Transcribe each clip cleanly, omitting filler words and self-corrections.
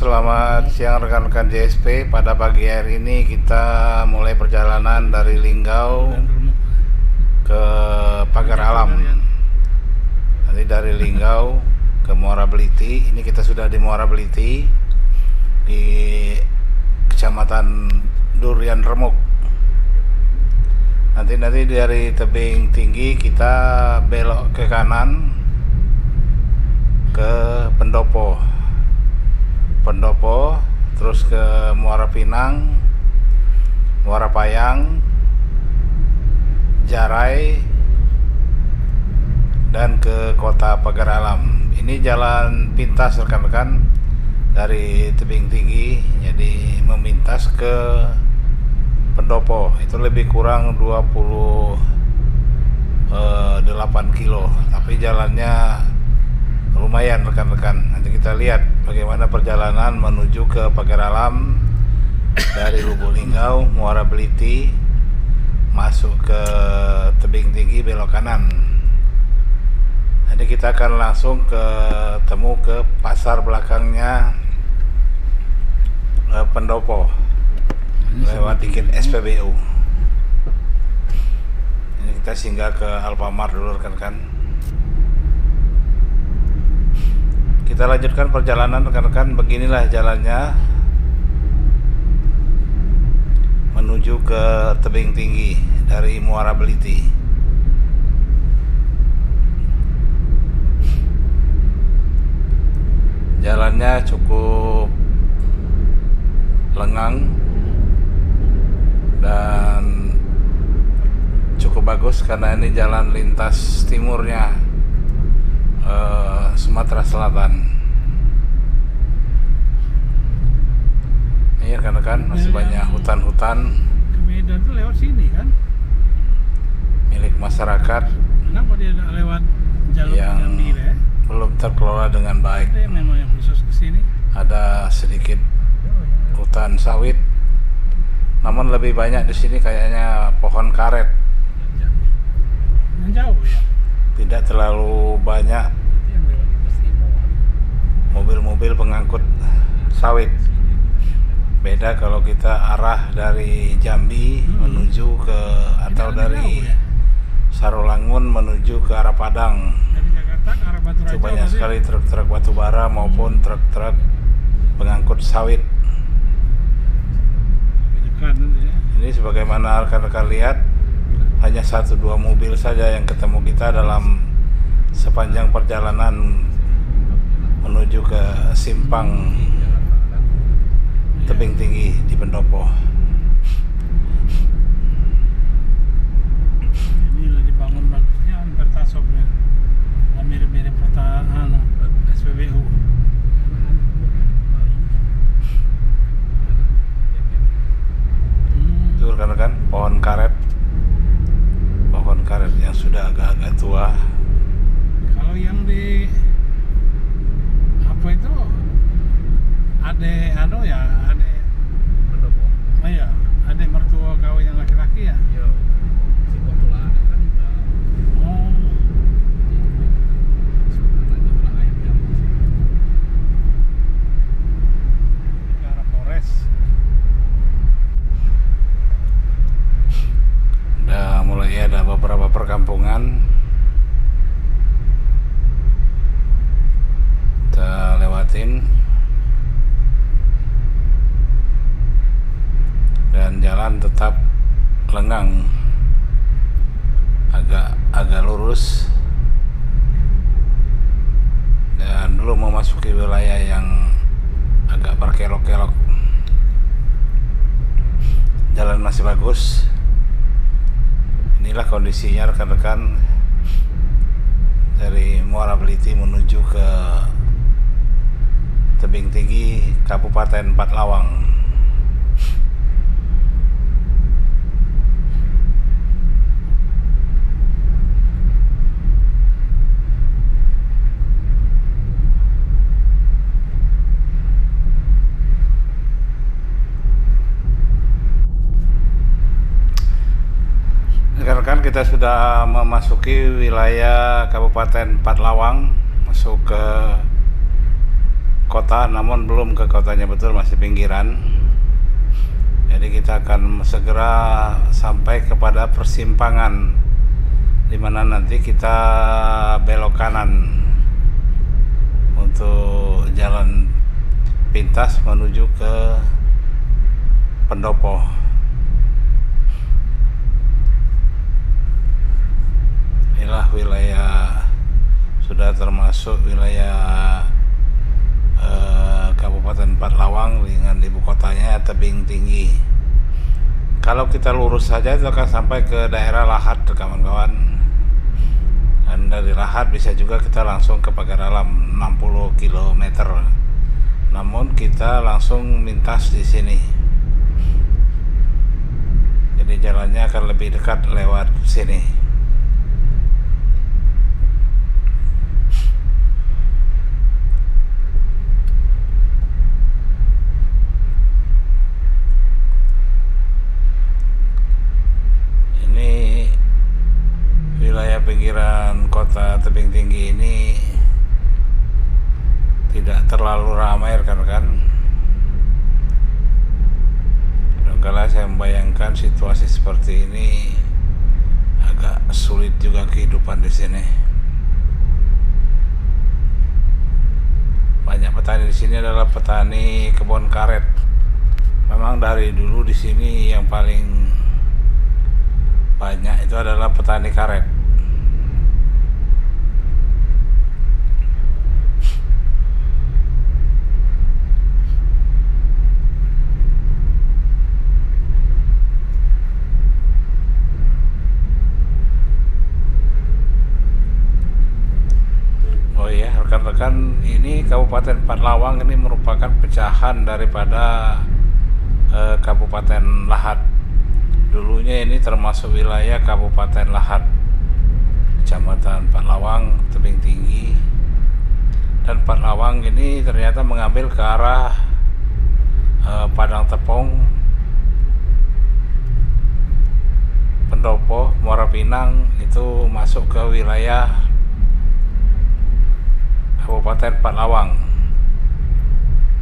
selamat siang rekan-rekan JSP. Pada pagi hari ini kita mulai perjalanan dari Linggau ke Pagar Alam. Nanti dari Linggau ke Muara Beliti. Ini kita sudah di Muara Beliti, di Kecamatan Durian Remuk. Nanti dari tebing tinggi kita belok ke kanan ke Pendopo, terus ke Muara Pinang, Muara Payang, Jarai, dan ke Kota Pagar Alam. Ini jalan pintas rekan-rekan dari tebing tinggi, jadi memintas ke Pendopo. Itu lebih kurang 28 kilo, tapi jalannya lumayan rekan-rekan. Nanti kita lihat bagaimana perjalanan menuju ke Pagar Alam dari Lubuk Linggau, Muara Beliti, masuk ke tebing tinggi belok kanan. Nanti kita akan langsung ketemu ke pasar belakangnya Pendopo lewat dikit SPBU. Ini kita singgah ke Alfamart dulu rekan-rekan. Kita lanjutkan perjalanan rekan-rekan. Beginilah jalannya menuju ke tebing tinggi dari Muara Beliti. Jalannya cukup lengang dan cukup bagus karena ini jalan lintas timurnya Sumatera Selatan. Ini rekan-rekan masih banyak hutan-hutan. Ke Medan tuh lewat sini kan? Milik masyarakat. Kenapa dia lewat jalur yang Jambi ya? belum terkelola dengan baik. Ada yang memang yang khusus ke sini. Ada sedikit hutan sawit, namun lebih banyak di sini kayaknya pohon karet. Yang jauh ya? Tidak terlalu banyak mobil-mobil pengangkut sawit. Beda kalau kita arah dari Jambi menuju ke atau dari Sarolangun menuju ke arah Padang. Dari Jakarta ke arah Batu Raja. Itu banyak sekali truk-truk batubara maupun truk-truk pengangkut sawit. Dekat nanti ya. Ini sebagaimana rekan-rekan lihat, hanya 1-2 mobil saja yang ketemu kita dalam sepanjang perjalanan menuju ke simpang tebing tinggi di Pendopo. Inilah dibangun bagusnya Pertasop ya. Mirip-mirip pertahanan SPBU. Itu rekan-rekan pohon karet yang sudah agak-agak tua. Kalau yang di apa itu ade oh ya, ade mertua kau yang laki-laki ya. Oh. Ke arah Polres. Udah mulai ada beberapa perkampungan. Kita lewatin dan jalan tetap lengang, agak lurus, dan belum memasuki wilayah yang agak berkelok-kelok. Jalan masih bagus. Inilah kondisinya rekan-rekan dari Muara Beliti menuju ke tebing tinggi Kabupaten Pathlawang. Rekan-rekan, kita sudah memasuki wilayah Kabupaten Pathlawang, masuk ke kota, namun belum ke kotanya betul, masih pinggiran. Jadi kita akan segera sampai kepada persimpangan di mana nanti kita belok kanan untuk jalan pintas menuju ke Pendopo. Inilah wilayah, sudah termasuk wilayah Kabupaten Empat-Lawang dengan ibu kotanya Tebing Tinggi. Kalau kita lurus saja itu akan sampai ke daerah Lahat, kawan-kawan. Dan dari Lahat bisa juga kita langsung ke Pagar Alam 60 km. Namun kita langsung mintas di sini. Jadi jalannya akan lebih dekat lewat sini. Wilayah pinggiran kota Tebing Tinggi ini tidak terlalu ramai, rekan-rekan. Kadang-kadang saya membayangkan situasi seperti ini agak sulit juga kehidupan di sini. Banyak petani di sini adalah petani kebun karet. Memang dari dulu di sini yang paling banyak itu adalah petani karet. Oh iya, rekan-rekan, ini Kabupaten Empat-Lawang ini merupakan pecahan daripada Kabupaten Lahat. Dulunya ini termasuk wilayah Kabupaten Lahat, Kecamatan Empat-Lawang, Tebing Tinggi. Dan Empat-Lawang ini ternyata mengambil ke arah Padang Tepong, Pendopo, Muara Pinang, itu masuk ke wilayah Kabupaten Empat-Lawang,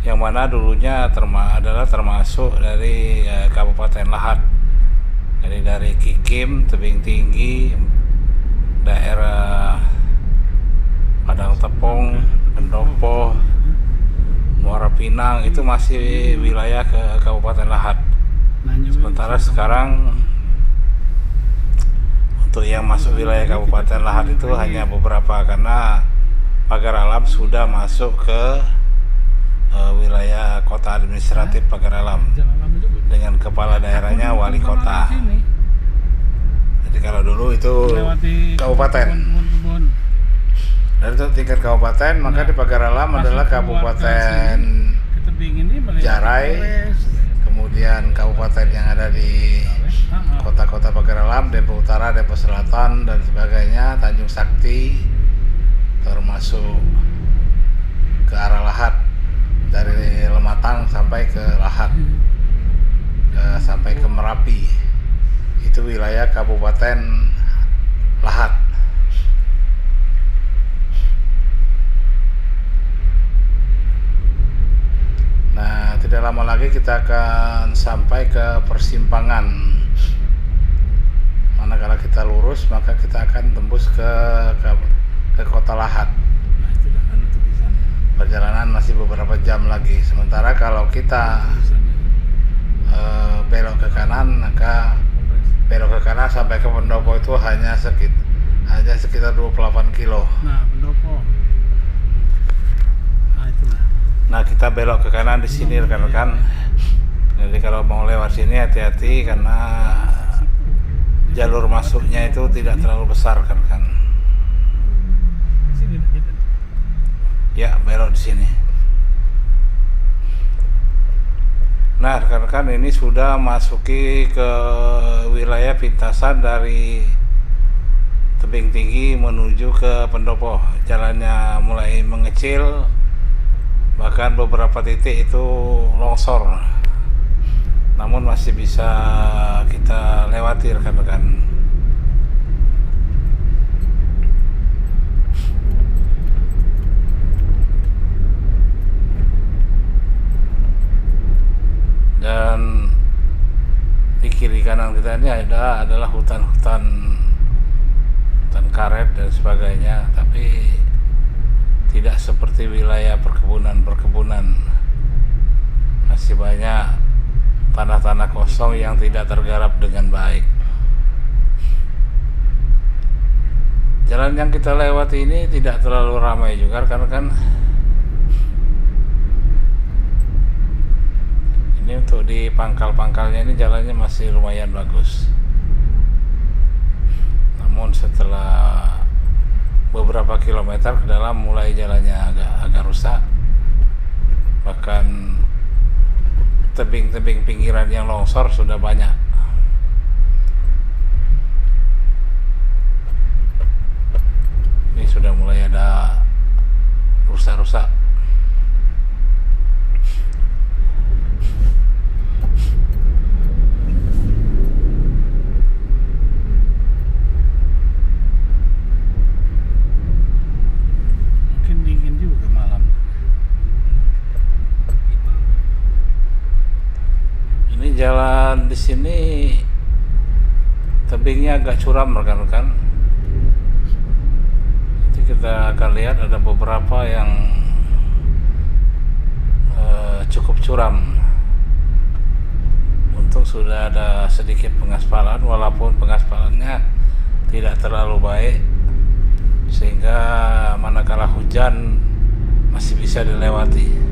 yang mana dulunya adalah termasuk dari Kabupaten Lahat. Jadi dari Kikim, Tebing Tinggi, daerah Padang Tepong, Pendopo, Muara Pinang, itu masih wilayah ke Kabupaten Lahat. Sementara sekarang untuk yang masuk wilayah Kabupaten Lahat itu hanya beberapa, karena Pagar Alam sudah masuk ke wilayah kota administratif Pagar Alam dengan kepala daerahnya wali kota. Jadi kalau dulu itu kabupaten, dan itu tingkat kabupaten, maka di Pagar Alam adalah Kabupaten Jarai, kemudian kabupaten yang ada di kota-kota Pagar Alam, Depok Utara, Depok Selatan, dan sebagainya, Tanjung Sakti, termasuk ke arah Lahat, dari Lematang sampai ke Lahat, sampai ke Merapi, itu wilayah Kabupaten Lahat. Nah, tidak lama lagi kita akan sampai ke persimpangan. Manakala kita lurus, maka kita akan tembus ke kota Lahat. Perjalanan masih beberapa jam lagi. Sementara kalau kita belok ke kanan, maka belok ke kanan sampai ke Pendopo itu hanya sekitar 28 kilo. Nah, Pendopo. Nah, itulah. Nah, kita belok ke kanan di sini, rekan-rekan. Jadi kalau mau lewat sini hati-hati, karena jalur masuknya itu tidak terlalu besar, kan? Ya, belok di sini. Nah, rekan-rekan, ini sudah masuki ke wilayah pintasan dari Tebing Tinggi menuju ke Pendopo. Jalannya mulai mengecil, bahkan beberapa titik itu longsor. Namun masih bisa kita lewati, rekan-rekan. kita ini adalah hutan karet dan sebagainya, tapi tidak seperti wilayah perkebunan. Masih banyak tanah-tanah kosong yang tidak tergarap dengan baik. Jalan yang kita lewati ini tidak terlalu ramai juga karena kan ini untuk di pangkal-pangkalnya ini jalannya masih lumayan bagus. Namun setelah beberapa kilometer ke dalam mulai jalannya agak rusak. Bahkan tebing-tebing pinggiran yang longsor sudah banyak. Ini sudah mulai ada rusak-rusak. Mungkin dingin juga malam. Ini jalan di sini tebingnya agak curam rekan-rekan. Kita akan lihat ada beberapa yang cukup curam. Untung sudah ada sedikit pengaspalan, walaupun pengaspalannya tidak terlalu baik, sehingga manakala hujan masih bisa dilewati.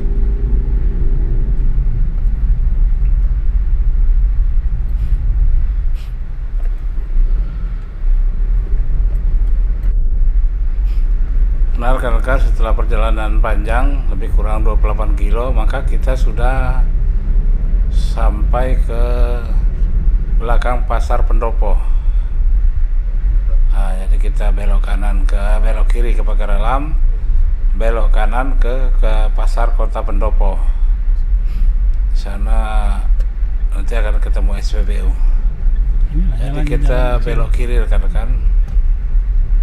Nah, rekan-rekan, setelah perjalanan panjang lebih kurang 28 kilo, maka kita sudah sampai ke belakang Pasar Pendopo. Nah, jadi kita belok kiri ke Pagar Alam, belok kanan ke Pasar Kota Pendopo. Di sana nanti akan ketemu SPBU. Jadi kita belok kiri rekan-rekan.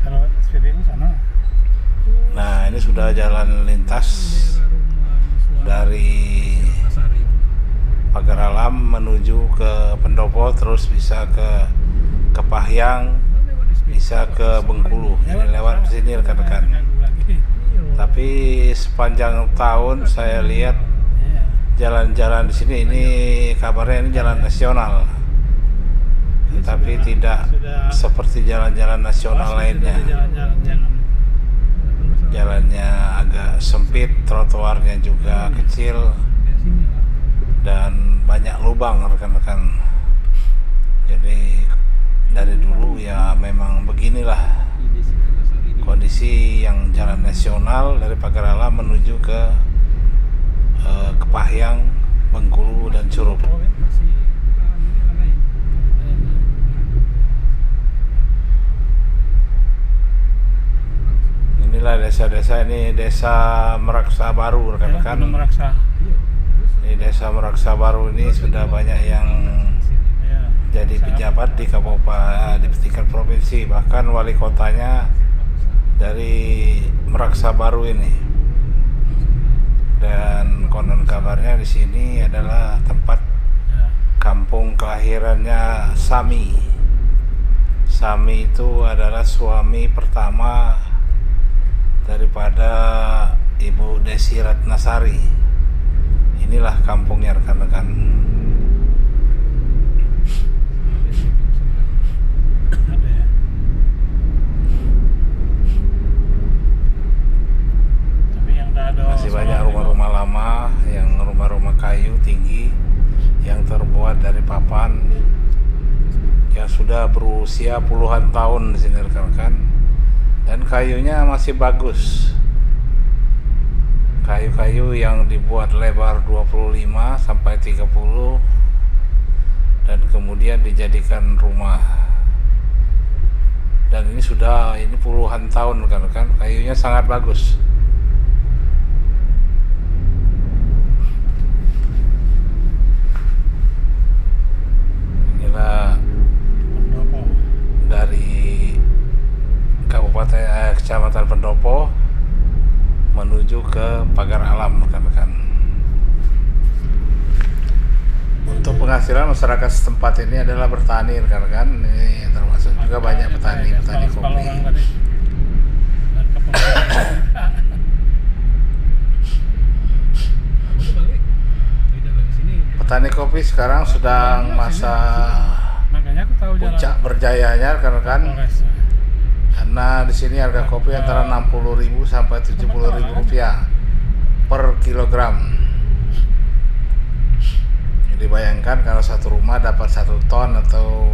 Kalau SPBU sana. Nah, ini sudah jalan lintas dari Pagar Alam menuju ke Pendopo, terus bisa ke Kepahyang, bisa ke Bengkulu. Ini lewat sini rekan-rekan. Tapi sepanjang tahun saya lihat jalan-jalan di sini ini kabarnya ini jalan nasional, tetapi tidak seperti jalan-jalan nasional lainnya. Jalannya agak sempit, trotoarnya juga kecil, dan banyak lubang rekan-rekan. Jadi dari dulu ya memang beginilah kondisi yang jalan nasional dari Pagar Alam menuju ke Kepahyang, Bengkulu, dan Curup. Inilah desa-desa, ini Desa Meraksa Baru rekan-rekan. Di Desa Meraksa Baru ini sudah banyak yang jadi pejabat di kabupaten, di tingkat provinsi, bahkan wali kotanya dari Meraksa Baru ini. Dan konon kabarnya di sini adalah tempat kampung kelahirannya Sami. Sami itu adalah suami pertama daripada Ibu Desi Ratnasari. Inilah kampungnya rekan-rekan. Masih banyak rumah-rumah lama, yang rumah-rumah kayu tinggi yang terbuat dari papan yang sudah berusia puluhan tahun di sini rekan-rekan. Dan kayunya masih bagus. Kayu-kayu yang dibuat lebar 25 sampai 30 dan kemudian dijadikan rumah. Dan ini puluhan tahun rekan-rekan, kayunya sangat bagus. Inilah dari Kecamatan Pendopo menuju ke Pagar Alam rekan-rekan. Untuk penghasilan masyarakat setempat ini adalah bertani rekan-rekan. Ini termasuk juga banyak petani kopi. Orang tadi. Dan kepemilikan. Petani kopi sekarang sedang masa Makanya aku tahu jalan. puncak berjayanya rekan-rekan. Polres. Karena di sini harga kopi antara 60.000 sampai 70.000 rupiah per kilogram. Jadi bayangkan kalau satu rumah dapat 1 ton atau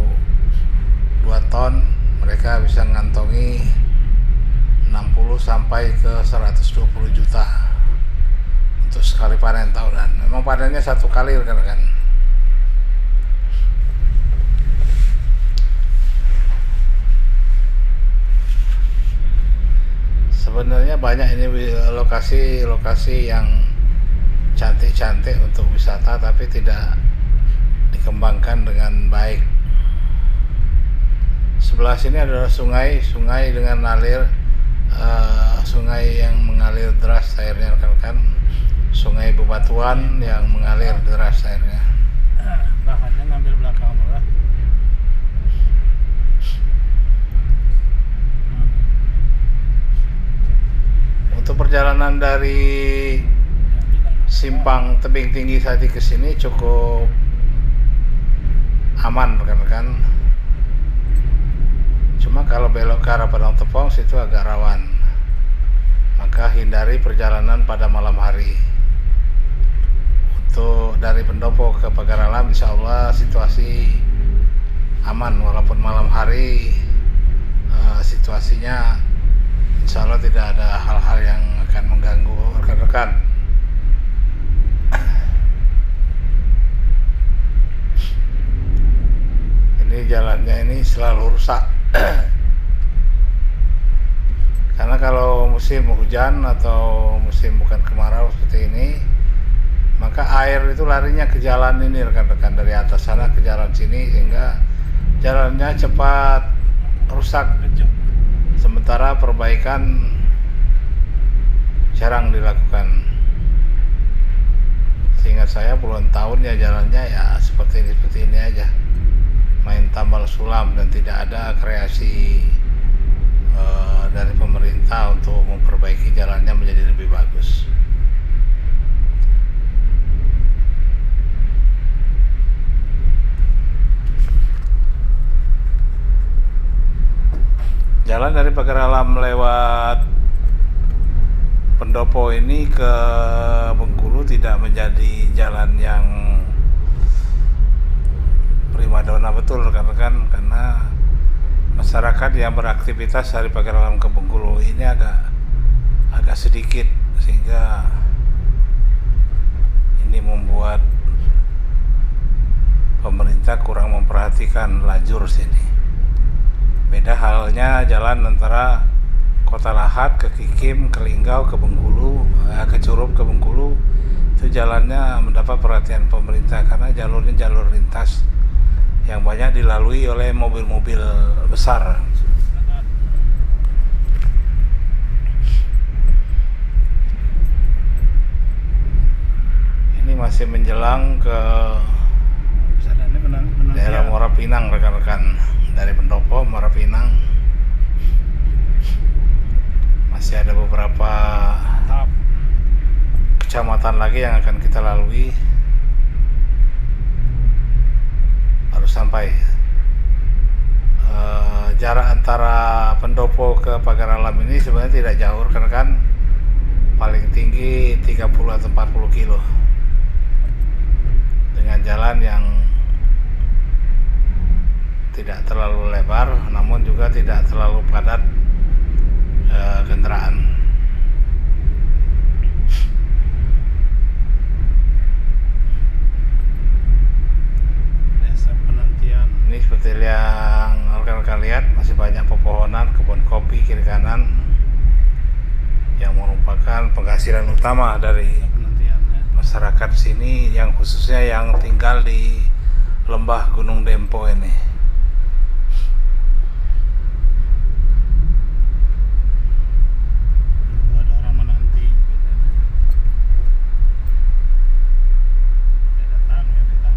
2 ton, mereka bisa ngantongi 60 sampai ke 120 juta untuk sekali panen tahunan. Memang panennya satu kali rekan-rekan. Sebenarnya banyak ini lokasi-lokasi yang cantik-cantik untuk wisata tapi tidak dikembangkan dengan baik. Sebelah sini adalah sungai dengan sungai yang mengalir deras airnya rekan-rekan. Sungai Bebatuan yang mengalir deras airnya. Bahannya ngambil belakang malah. Untuk perjalanan dari Simpang Tebing Tinggi tadi ke sini cukup aman rekan-rekan. Cuma kalau belok ke arah Padang Tepong situ agak rawan. Maka hindari perjalanan pada malam hari. Untuk dari Pendopo ke Pagar Alam insya Allah situasi aman, walaupun malam hari situasinya insya Allah tidak ada hal-hal yang akan mengganggu rekan-rekan. Ini jalannya ini selalu rusak. Karena kalau musim hujan atau musim bukan kemarau seperti ini, maka air itu larinya ke jalan ini rekan-rekan, dari atas sana ke jalan sini, sehingga jalannya cepat rusak. Sementara perbaikan jarang dilakukan. Seingat saya puluhan tahun ya jalannya ya seperti ini aja, main tambal sulam, dan tidak ada kreasi dari pemerintah untuk memperbaiki jalannya menjadi lebih bagus. Jalan dari Pagar Alam lewat Pendopo ini ke Bengkulu tidak menjadi jalan yang primadona betul rekan-rekan, karena masyarakat yang beraktivitas dari Pagar Alam ke Bengkulu ini agak sedikit, sehingga ini membuat pemerintah kurang memperhatikan lajur sini. Beda halnya jalan antara Kota Lahat ke Kikim, ke Linggau, ke Bengkulu, ke Curup, ke Bengkulu. Itu jalannya mendapat perhatian pemerintah karena jalurnya jalur lintas yang banyak dilalui oleh mobil-mobil besar. Ini masih menjelang ke daerah Muara Pinang rekan-rekan. Dari Pendopo, Muara Pinang. Masih ada beberapa kecamatan lagi yang akan kita lalui. Baru sampai. Jarak antara Pendopo ke Pagar Alam ini sebenarnya tidak jauh karena kan paling tinggi 30 atau 40 kilo. Dengan jalan yang tidak terlalu lebar, namun juga tidak terlalu padat kendaraan. Desa Penantian. Ini seperti yang rekan-rekan lihat, masih banyak pepohonan, kebun kopi kiri kanan yang merupakan penghasilan utama dari Penantian ya. masyarakat sini, yang khususnya yang tinggal di lembah Gunung Dempo ini. Ada orang menanti gitu. Dia datang ya, datang.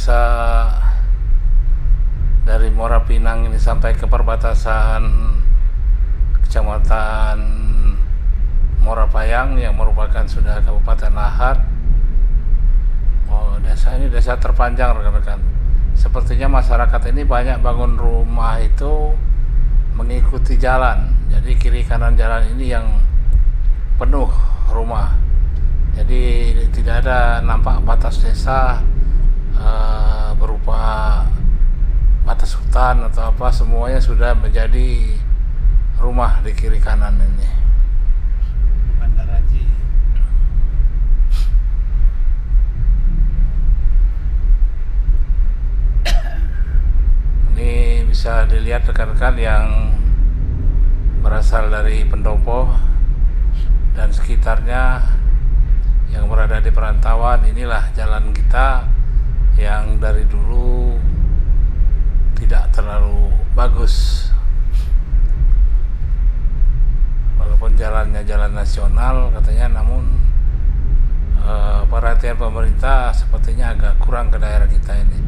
bisa dari Muara Pinang ini sampai ke perbatasan Kecamatan Muara Payang yang merupakan sudah Kabupaten Lahat. Oh, desa ini desa terpanjang rekan-rekan. Sepertinya masyarakat ini banyak bangun rumah itu mengikuti jalan. Jadi kiri kanan jalan ini yang penuh rumah. Jadi tidak ada nampak batas desa berupa batas hutan atau apa, semuanya sudah menjadi rumah di kiri kanan ini. Bandar Haji. Ini bisa dilihat rekan-rekan yang berasal dari Pendopo dan sekitarnya yang berada di perantauan. Inilah jalan kita yang dari dulu tidak terlalu bagus, walaupun jalannya jalan nasional katanya, namun perhatian pemerintah sepertinya agak kurang ke daerah kita ini.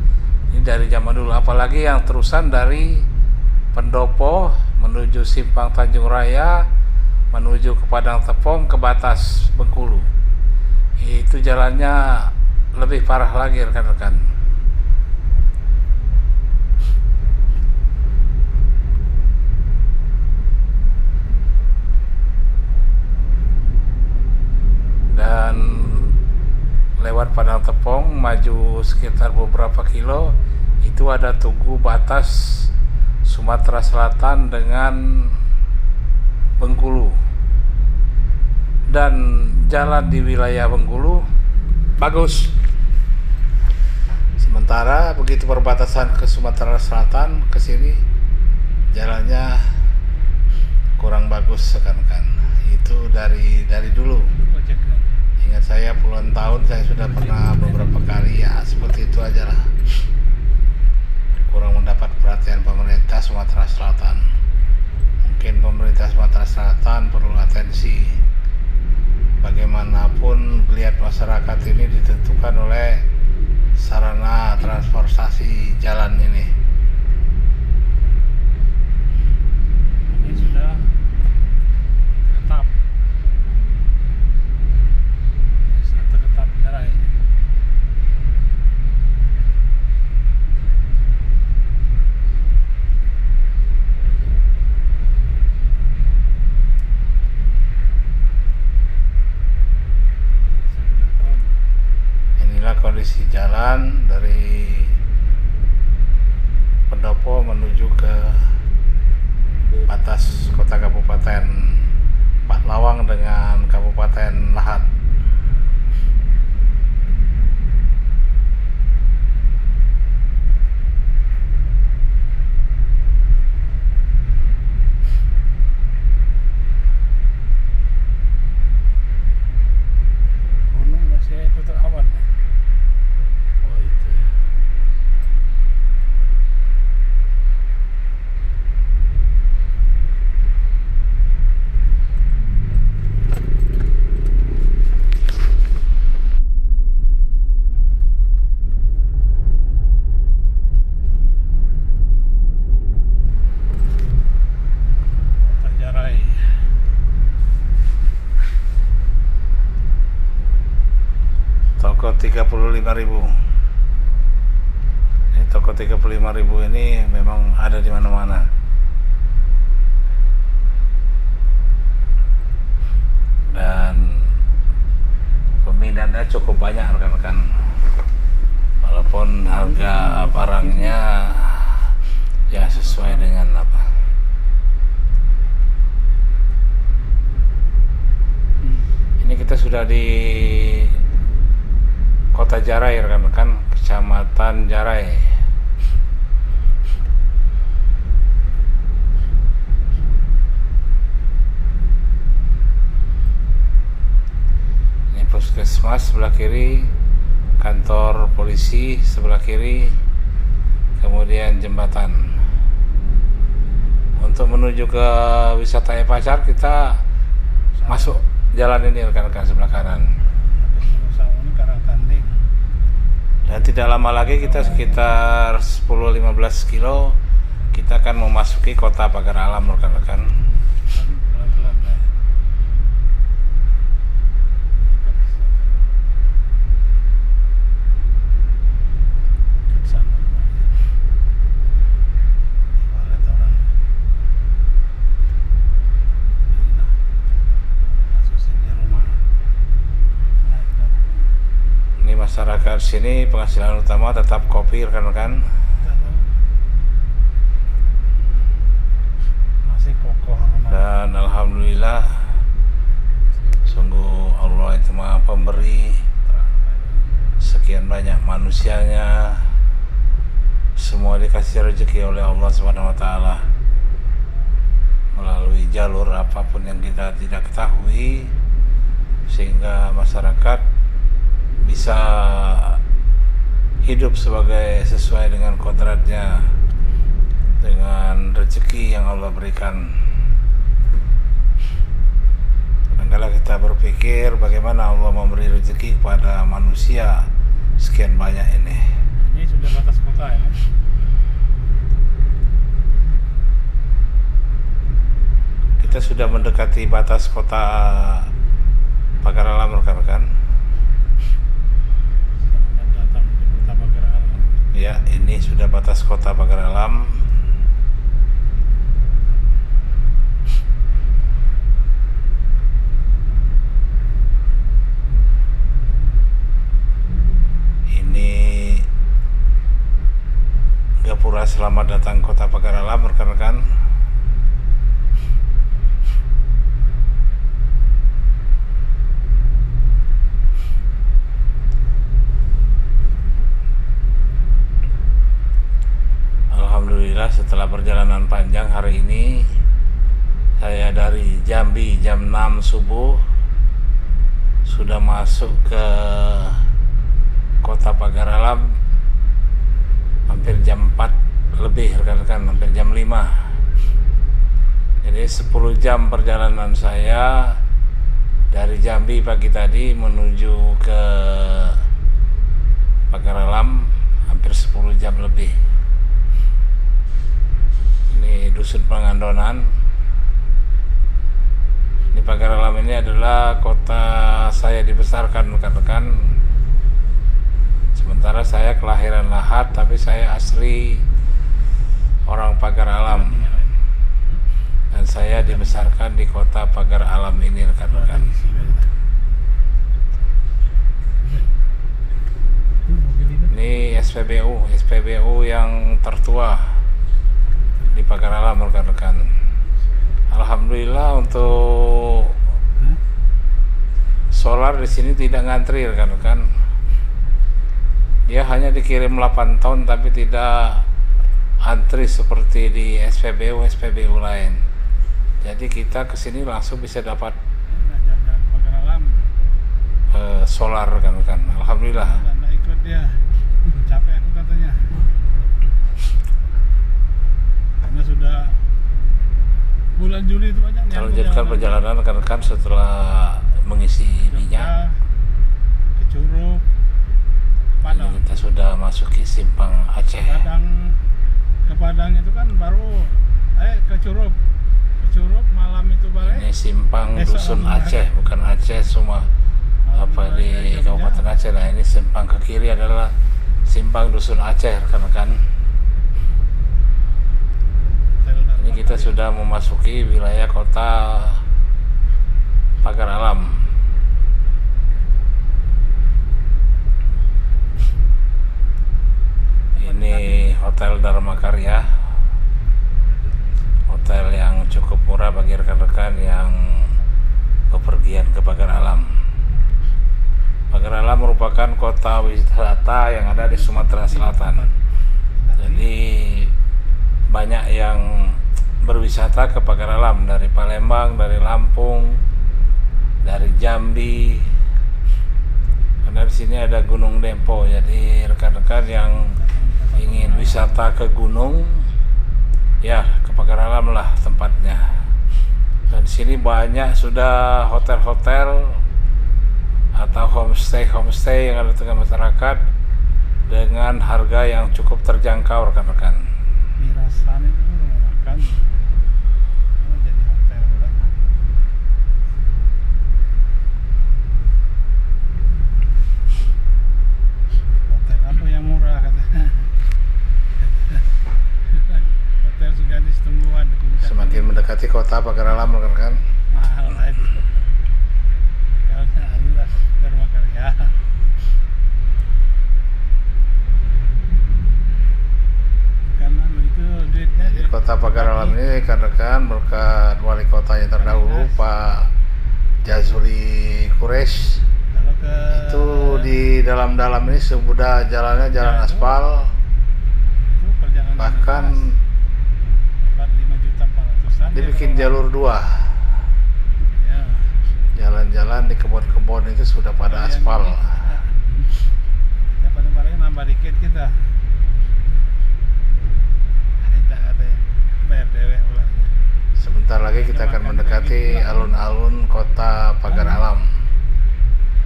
Ini dari zaman dulu, apalagi yang terusan dari Pendopo menuju Simpang Tanjung Raya menuju ke Padang Tepong ke batas Bengkulu. Itu jalannya lebih parah lagi rekan-rekan. Dan lewat Padang Tepong maju sekitar beberapa kilo itu ada tugu batas Sumatera Selatan dengan Bengkulu. Dan jalan di wilayah Bengkulu bagus. Sementara begitu perbatasan ke Sumatera Selatan ke sini jalannya kurang bagus rekan-rekan. Itu dari dulu. Ingat saya puluhan tahun saya sudah pernah beberapa kali, ya seperti itu aja lah. Kurang mendapat perhatian pemerintah Sumatera Selatan. Mungkin pemerintah Sumatera Selatan perlu atensi. Bagaimanapun geliat masyarakat ini ditentukan oleh sarana transportasi jalan ini. Ini sudah tetap. Sudah tetap jarai. Inilah kondisi jalan dari Pendopo menuju ke batas kota Kabupaten Patlawang dengan Kabupaten Lahat. Gunung masih tutup awan. Oh itu ya. Kota Jarai. Toko 35.000. Ini toko 35.000 ini memang ada di mana-mana. Dan peminatnya cukup banyak rekan-rekan. Walaupun harga barangnya ya sesuai dengan apa. Ini kita sudah di Kota Jarai rekan-rekan, Kecamatan Jarai. Ini puskesmas sebelah kiri, kantor polisi sebelah kiri, kemudian jembatan. Untuk menuju ke wisata Pacar kita masuk jalan ini rekan-rekan sebelah kanan. Ini ke arah Tanding. Dan tidak lama lagi kita sekitar 10-15 kilo kita akan memasuki kota Pagar Alam, rekan-rekan. Pelan-pelan lah. Ke sana rumahnya. Ibarat orang. Jadi nah, masuk sini rumah. Naik ke rumah. Ini masyarakat sini penghasilan utama tetap kopi, rekan-rekan. Masih kokoh rumah. Dan alhamdulillah, sungguh Allah itu Maha Pemberi. Sekian banyak manusianya, semua dikasih rezeki oleh Allah Subhanahu wa taala melalui jalur apapun yang kita tidak ketahui, sehingga masyarakat bisa hidup sesuai dengan kodratnya, dengan rezeki yang Allah berikan. Kadang-kadang kita berpikir bagaimana Allah memberi rezeki kepada manusia sekian banyak ini. Ini sudah batas kota ya kan? Kita sudah mendekati batas kota Pagar Alam, rekan-rekan. Selamat datang di kota Pagar Alam. Ya, ini sudah batas kota Pagar Alam. Ini Gapura selamat datang kota Pagar Alam, rekan-rekan. Alhamdulillah, setelah perjalanan panjang hari ini, saya dari Jambi jam 6 subuh sudah masuk ke kota Pagar Alam hampir jam 4 lebih, rekan-rekan, hampir jam 5. Jadi 10 jam perjalanan saya dari Jambi pagi tadi menuju ke Pagar Alam, hampir 10 jam lebih. Ini Dusun Pangandonan. Di Pagar Alam ini adalah kota saya dibesarkan, rekan-rekan. Sementara saya kelahiran Lahat, tapi saya asli orang Pagar Alam. Dan saya dibesarkan di kota Pagar Alam ini, rekan-rekan. Ini SPBU yang tertua di Pagar Alam, rekan-rekan. Alhamdulillah untuk solar di sini tidak ngantri, rekan-rekan. Dia hanya dikirim 8 ton tapi tidak antri seperti di SPBU lain. Jadi kita kesini langsung bisa dapat Pagar Alam. solar, rekan-rekan. Alhamdulillah. Nggak ikut dia. Capek aku katanya. Karena sudah bulan Juli itu banyak. Kita lanjutkan perjalanan, rekan-rekan, setelah mengisi minyak. Ke Curug, ke Padang. Ini kita sudah masuki simpang Aceh. Ke Padang itu kan baru ke Curug. Ke Curug malam itu balik. Ini simpang Besok Dusun malam. Aceh, bukan Aceh semua apa di Kabupaten Aceh. Nah, ini simpang ke kiri adalah simpang Dusun Aceh, rekan-rekan. Ini kita sudah memasuki wilayah kota Pagar Alam. Ini Hotel Dharma Karya, hotel yang cukup murah bagi rekan-rekan yang bepergian ke Pagar Alam. Pagar Alam merupakan kota wisata yang ada di Sumatera Selatan. Jadi banyak yang berwisata ke Pagar Alam dari Palembang, dari Lampung, dari Jambi. Karena di sini ada Gunung Dempo. Jadi rekan-rekan yang ingin wisata ke gunung, ya ke Pagar Alam lah tempatnya. Dan di sini banyak sudah hotel-hotel atau homestay yang ada di tengah masyarakat dengan harga yang cukup terjangkau rekan-rekan. Mirasan itu rumah makan. Oh, jadi hotel udah. Hotel apa yang murah katanya? Hotel Segadis Tungguan di puncak. Semakin mendekati kota Pagar Alam rekan-rekan, Mahal lah itu. Kalau jelas Dharma Karya. Karena itu duitnya di kota Pagar Alam ini rekan-rekan berkat wali kotanya terdahulu Pak Jazuli Quraisy. kalau ke Itu di dalam-dalam ini sudah jalannya jalan aspal, itu perjalanan bahkan dapat 5.400.000 dibikin jalur 2. ya. Jalan-jalan di kebun-kebun itu sudah pada aspal. Ya paling nambah dikit kita. Tidak katanya bayar dewek ulangnya. Sebentar lagi kita akan mendekati alun-alun kota Pagar Alam.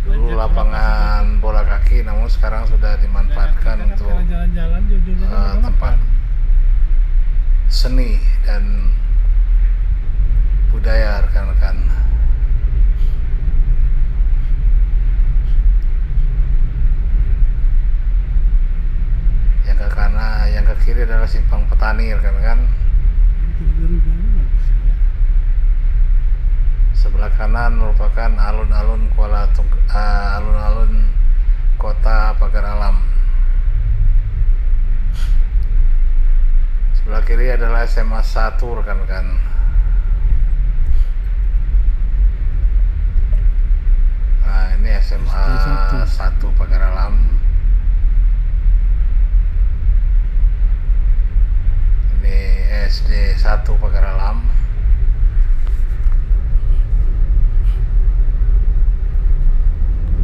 Dulu lapangan bola kaki, namun sekarang sudah dimanfaatkan untuk jalan-jalan jujurnya tempat seni dan budaya rekan-rekan. Yang ke kanan, yang ke kiri adalah simpang petani rekan-rekan. Sebelah kanan merupakan alun-alun alun-alun kota Pagar Alam. Sebelah kiri adalah SMA 1 rekan-rekan. Nah, ini SMA 1 Pagar Alam. Ini SD 1 Pagar Alam.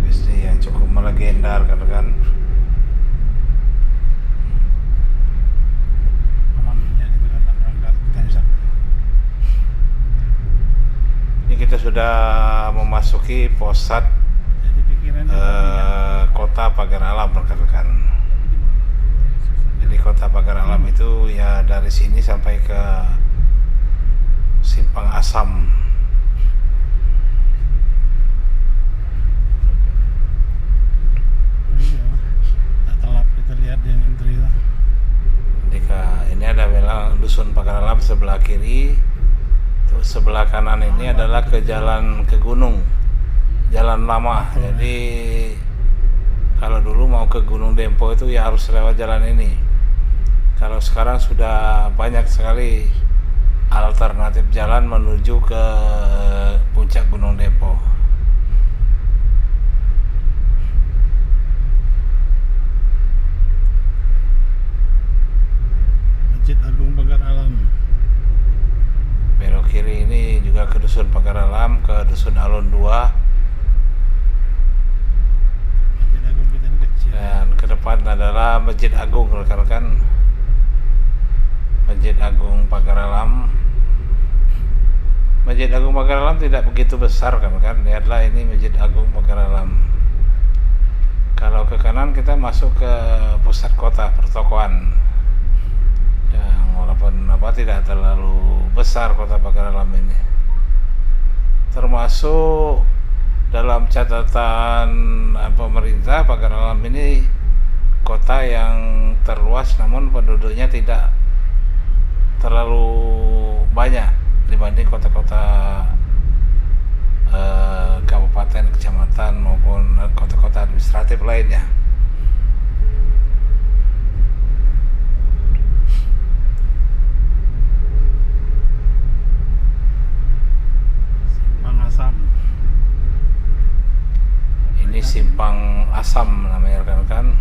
SD yang cukup melegenda rekan-rekan. Ini kita sudah memasuki pusat kota Pagar Alam rekan-rekan. Jadi kota Pagar Alam itu ya dari sini sampai ke Simpang Asam. Tak telap kita lihat yang antri itu. Jadi ini ada memang dusun Pagar Alam sebelah kiri. Terus sebelah kanan ini adalah ke jalan ke gunung, jalan lama. Jadi kalau dulu mau ke Gunung Dempo itu ya harus lewat jalan ini. Kalau sekarang sudah banyak sekali alternatif jalan menuju ke puncak Gunung Dempo. Masjid Agung Pagar Alam. Belok kiri ini juga ke dusun Pagar Alam, ke dusun Alun 2. Masjid Agung kita ini kecil. Dan ke depan adalah Masjid Agung rekan-rekan. Masjid Agung Pagar Alam. Masjid Agung Pagar Alam tidak begitu besar kan. Lihatlah ini Masjid Agung Pagar Alam. Kalau ke kanan kita masuk ke pusat kota pertokoan. Yang walaupun tidak terlalu besar kota Pagar Alam ini. Termasuk dalam catatan pemerintah, Pagar Alam ini kota yang terluas namun penduduknya tidak terlalu banyak dibanding kota-kota kabupaten, kecamatan maupun kota-kota administratif lainnya. Simpang Asam. Ini Simpang Asam namanya rekan-rekan.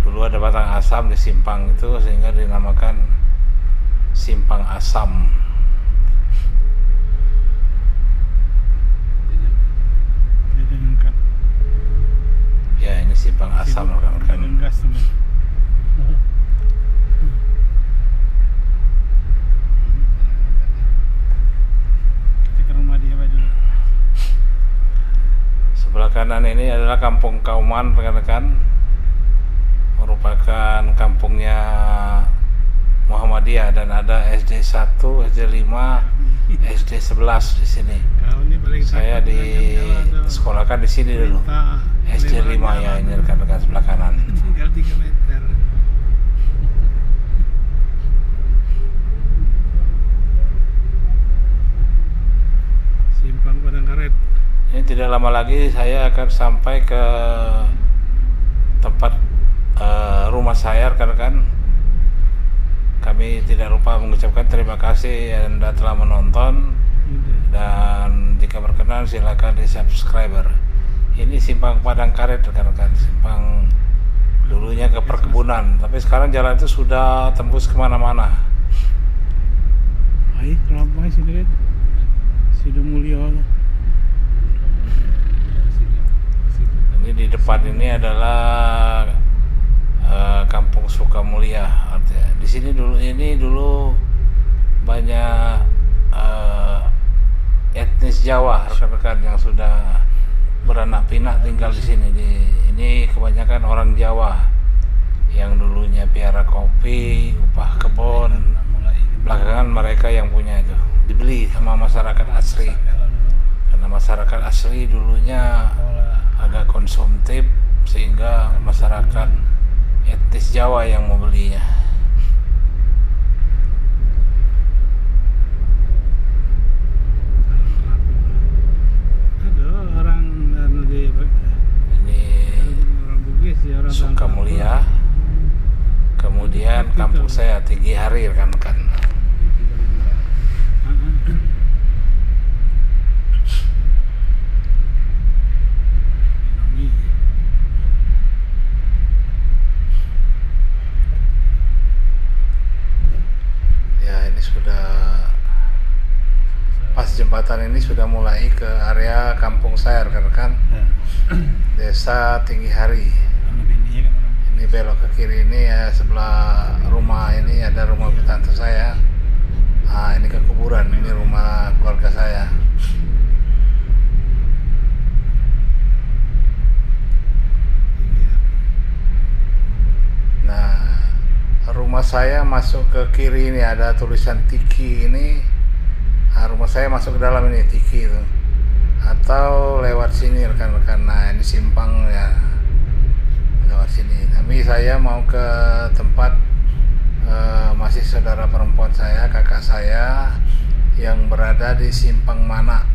Dulu ada batang asam di simpang itu sehingga dinamakan Simpang Asam. Ya, ini Simpang Asam rekan-rekan. Gas teman. Kita ke rumah dia dulu. Sebelah kanan ini adalah Kampung Kauman, rekan-rekan, merupakan kampungnya Muhammadiyah dan ada SD 1, SD 5, SD 11 di sini. Kau ini paling Saya takut dengan jalan, disekolahkan di sini dulu. minta SD 5 ya, ini rekan-rekan sebelah kanan. tinggal 3 meter. Simpang Padang Karet. Ini tidak lama lagi saya akan sampai ke tempat rumah saya, rekan-rekan. Kami tidak lupa mengucapkan terima kasih Anda telah menonton, dan jika berkenan silakan di subscriber. Ini Simpang Padang Karet, rekan-rekan. Simpang dulunya ke perkebunan, tapi sekarang jalan itu sudah tembus kemana-mana. Ay, ramai sini kan. Sudah mulia. Ini di depan ini adalah Kampung Sukamulia. Artinya di sini dulu banyak etnis Jawa, rekan-rekan, yang sudah beranak pinak tinggal di sini. Ini kebanyakan orang Jawa yang dulunya piara kopi, upah kebun. Belakangan mereka yang punya itu dibeli sama masyarakat asli, karena masyarakat asli dulunya agak konsumtif sehingga masyarakat etnis Jawa yang mau belinya. Ada orang di Ini orang Bugis ya, orang Sukamulia. Kemudian kampung saya Tinggi Hari, rekan-rekan. Ya, ini sudah pas jembatan ini sudah mulai ke area kampung saya, rekan-rekan. Desa Tinggi Hari. Ini belok ke kiri ini ya, sebelah rumah ini ada rumah tante saya. Nah, ini ke kuburan, ini rumah keluarga saya. Nah, rumah saya masuk ke kiri ini ada tulisan Tiki ini. Nah, rumah saya masuk ke dalam ini Tiki itu. Atau lewat sini, rekan-rekan. Nah, ini simpang ya, lewat sini. Tapi saya mau ke tempat masih saudara perempuan saya, kakak saya yang berada di Simpang Mana.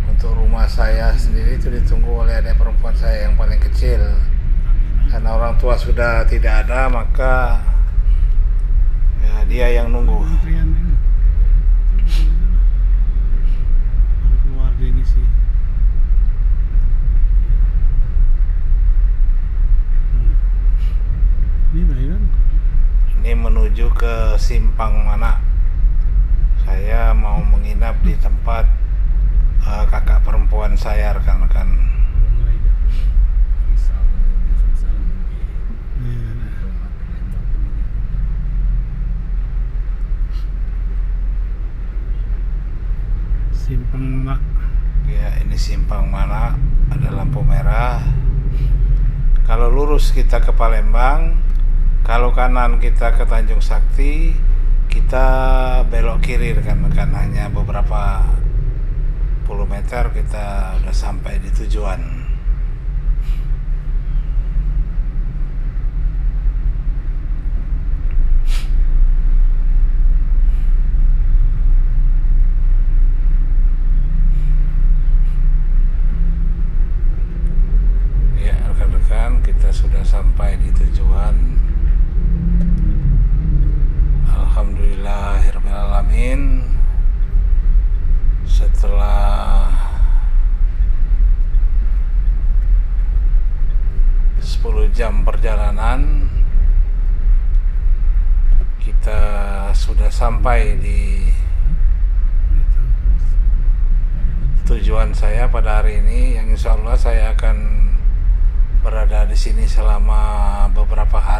Untuk rumah saya sendiri itu ditunggu oleh adik perempuan saya yang paling kecil. Karena orang tua sudah tidak ada, maka ya dia yang nunggu. Antrian ini. Baru keluar dia ngisi. Ini bayaran. Ini menuju ke Simpang Mana. Saya mau menginap di tempat kakak perempuan saya, rekan-rekan. Simpang Mak. Ya, ini Simpang Mana, ada lampu merah. Kalau lurus kita ke Palembang, kalau kanan kita ke Tanjung Sakti, kita belok kiri, rekan-rekan. Hanya beberapa puluh meter kita udah sampai di tujuan. Ya, rekan-rekan, kita sudah sampai di tujuan. Alhamdulillahirrahmanirrahim. Setelah 10 jam perjalanan, kita sudah sampai di tujuan saya pada hari ini, yang insya Allah saya akan berada di sini selama beberapa hari.